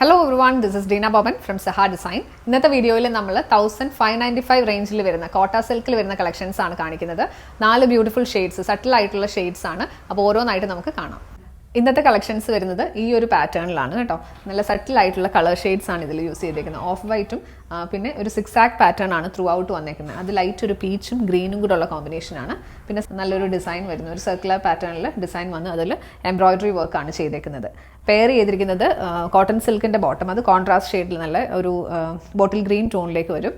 Hello everyone, this is Dina Boban from Saha Design. ഇന്നത്തെ വീഡിയോയിൽ നമ്മൾ 1595 റേഞ്ചിൽ വരുന്ന കോട്ട സിൽക്കിൽ വരുന്ന കളക്ഷൻസ് ആണ് കാണിക്കുന്നത്. 4 ബ്യൂട്ടിഫുൾ ഷെയ്ഡ്സ്, സട്ടിൽ ആയിട്ടുള്ള ഷെയ്ഡ്സ് ആണ്. അപ്പോൾ ഓരോന്നായിട്ട് നമുക്ക് കാണാം. ഇന്നത്തെ കളക്ഷൻസ് വരുന്നത് ഈ ഒരു പാറ്റേണിലാണ് കേട്ടോ. നല്ല സട്ടിൽ ആയിട്ടുള്ള കളർ ഷെയ്ഡ്സ് ആണ് ഇതിൽ യൂസ് ചെയ്തിരിക്കുന്നത്. ഓഫ് വൈറ്റും പിന്നെ ഒരു 6 ആക്ക് പാറ്റേൺ ആണ് ത്രൂ ഔട്ട് വന്നേക്കുന്നത്. അത് ലൈറ്റ് ഒരു പീച്ചും ഗ്രീനും കൂടെ ഉള്ള കോമ്പിനേഷനാണ്. പിന്നെ നല്ലൊരു ഡിസൈൻ വരുന്നു, ഒരു സർക്കുലർ പാറ്റേണിൽ ഡിസൈൻ വന്ന് അതിൽ എംബ്രോയിഡറി വർക്കാണ് ചെയ്തേക്കുന്നത്. പെയർ ചെയ്തിരിക്കുന്നത് കോട്ടൺ സിൽക്കിൻ്റെ ബോട്ടം, അത് കോൺട്രാസ്റ്റ് ഷെയ്ഡിൽ നല്ല ഒരു ബോട്ടിൽ ഗ്രീൻ ടോണിലേക്ക് വരും.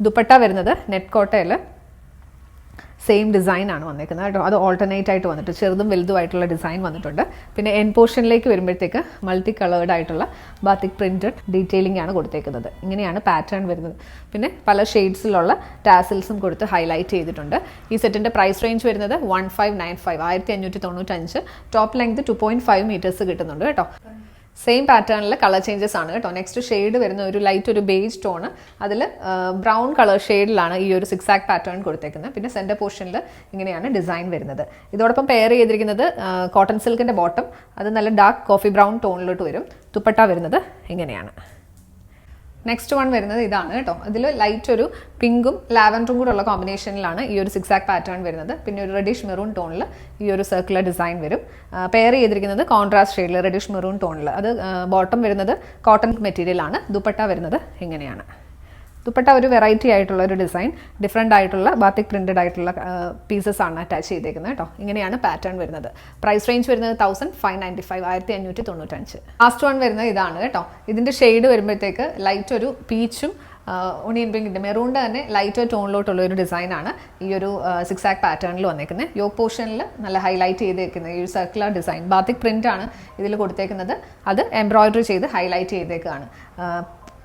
ദുപ്പട്ട വരുന്നത് നെറ്റ് കോട്ടയിൽ സെയിം ഡിസൈൻ ആണ് വന്നേക്കുന്നത് കേട്ടോ. അത് ഓൾട്ടർനേറ്റ് ആയിട്ട് വന്നിട്ട് ചെറുതും വലുതുമായിട്ടുള്ള ഡിസൈൻ വന്നിട്ടുണ്ട്. പിന്നെ എൻ പോർഷനിലേക്ക് വരുമ്പോഴത്തേക്ക് മൾട്ടി കളേർഡ് ആയിട്ടുള്ള ബാത്തിക് പ്രിന്റഡ് ഡീറ്റെയിലിംഗ് ആണ് കൊടുത്തേക്കുന്നത്. ഇങ്ങനെയാണ് പാറ്റേൺ വരുന്നത്. പിന്നെ പല ഷെയ്ഡ്സിലുള്ള ടാസിൽസും കൊടുത്ത് ഹൈലൈറ്റ് ചെയ്തിട്ടുണ്ട്. ഈ സെറ്റിൻ്റെ പ്രൈസ് റേഞ്ച് വരുന്നത് 1595 1595. ടോപ്പ് ലെങ്ത് 2.5 മീറ്റേഴ്സ് കിട്ടുന്നുണ്ട് കേട്ടോ. സെയിം പാറ്റേണിൽ കളർ ചേഞ്ചസ് ആണ് കേട്ടോ. നെക്സ്റ്റ് ഷെയ്ഡ് വരുന്ന ഒരു ലൈറ്റ് ഒരു ബേജ് ടോണ്, അതിൽ ബ്രൗൺ കളർ ഷെയ്ഡിലാണ് ഈ ഒരു 6 ആക്ക് പാറ്റേൺ കൊടുത്തേക്കുന്നത്. പിന്നെ സെൻറ്റർ പോർഷനിൽ ഇങ്ങനെയാണ് ഡിസൈൻ വരുന്നത്. ഇതോടൊപ്പം പെയർ ചെയ്തിരിക്കുന്നത് കോട്ടൺ സിൽക്കിൻ്റെ ബോട്ടം, അത് നല്ല ഡാർക്ക് കോഫി ബ്രൗൺ ടോണിലോട്ട് വരും. ദുപ്പട്ട വരുന്നത് ഇങ്ങനെയാണ്. നെക്സ്റ്റ് വൺ വരുന്നത് ഇതാണ് കേട്ടോ. ഇതിൽ ലൈറ്റ് ഒരു പിങ്കും ലാവൻഡറും കൂടെ ഉള്ള കോമ്പിനേഷനിലാണ് ഈ ഒരു 6 ആക്ക് പാറ്റേൺ വരുന്നത്. പിന്നെ ഒരു റെഡിഷ് മെറൂൺ ടോണിൽ ഈ ഒരു സർക്കുലർ ഡിസൈൻ വരും. പെയർ ചെയ്തിരിക്കുന്നത് കോൺട്രാസ്റ്റ് ഷെയ്ഡിൽ റെഡിഷ് മെറൂൺ ടോണിൽ, അത് ബോട്ടം വരുന്നത് കോട്ടൺ മെറ്റീരിയലാണ്. ദുപ്പട്ട വരുന്നത് ഇങ്ങനെയാണ്. ദുപ്പട്ട ഒരു വെറൈറ്റി ആയിട്ടുള്ള ഒരു ഡിസൈൻ, ഡിഫറെൻ്റ് ആയിട്ടുള്ള ബാത്തിക് പ്രിന്റഡ് ആയിട്ടുള്ള പീസസ് ആണ് അറ്റാച്ച് ചെയ്തേക്കുന്നത് കേട്ടോ. ഇങ്ങനെയാണ് പാറ്റേൺ വരുന്നത്. പ്രൈസ് റേഞ്ച് വരുന്നത് 1595 1595. ലാസ്റ്റ് വൺ വരുന്നത് ഇതാണ് കേട്ടോ. ഇതിൻ്റെ ഷെയ്ഡ് വരുമ്പോഴത്തേക്ക് ലൈറ്റ് ഒരു പീച്ചും ഒണിയൻ പിങ്കിൻ്റെ മെറൂണിൻ്റെ തന്നെ ലൈറ്റ് ടോണിലോട്ടുള്ള ഒരു ഡിസൈനാണ് ഈ ഒരു 6 ആക്ക് പാറ്റേണിൽ വന്നേക്കുന്നത്. യോക്ക് പോർഷനിൽ നല്ല ഹൈലൈറ്റ് ചെയ്തേക്കുന്നത് ഈ ഒരു സർക്കുലർ ഡിസൈൻ ബാത്തിക് പ്രിൻ്റ് ആണ് ഇതിൽ കൊടുത്തേക്കുന്നത്. അത് എംബ്രോയിഡറി ചെയ്ത് ഹൈലൈറ്റ് ചെയ്തേക്കാണ്.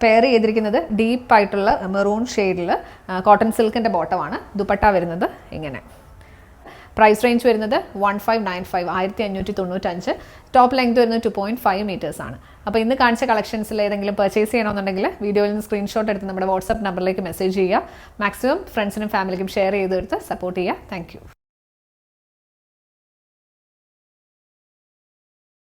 പെയർ ചെയ്തിരിക്കുന്നത് ഡീപ്പ് ആയിട്ടുള്ള മെറൂൺ ഷെയ്ഡിൽ കോട്ടൺ സിൽക്കിൻ്റെ ബോട്ടമാണ്. ദുപ്പട്ട വരുന്നത് ഇങ്ങനെ. പ്രൈസ് റേഞ്ച് വരുന്നത് 1595 1595. ടോപ്പ് ലെങ്ത് വരുന്നത് 2.5 മീറ്റേഴ്സ് ആണ്. അപ്പോൾ ഇന്ന് കാണിച്ച കളക്ഷൻസിൽ ഏതെങ്കിലും പർച്ചേസ് ചെയ്യണമെന്നുണ്ടെങ്കിൽ വീഡിയോയിൽ നിന്ന് സ്ക്രീൻഷോട്ട് എടുത്ത് നമ്മുടെ വാട്സ്ആപ്പ് നമ്പറിലേക്ക് മെസ്സേജ് ചെയ്യുക. മാക്സിമം ഫ്രണ്ട്സിനും ഫാമിലിക്കും ഷെയർ ചെയ്തെടുത്ത് സപ്പോർട്ട് ചെയ്യുക. താങ്ക്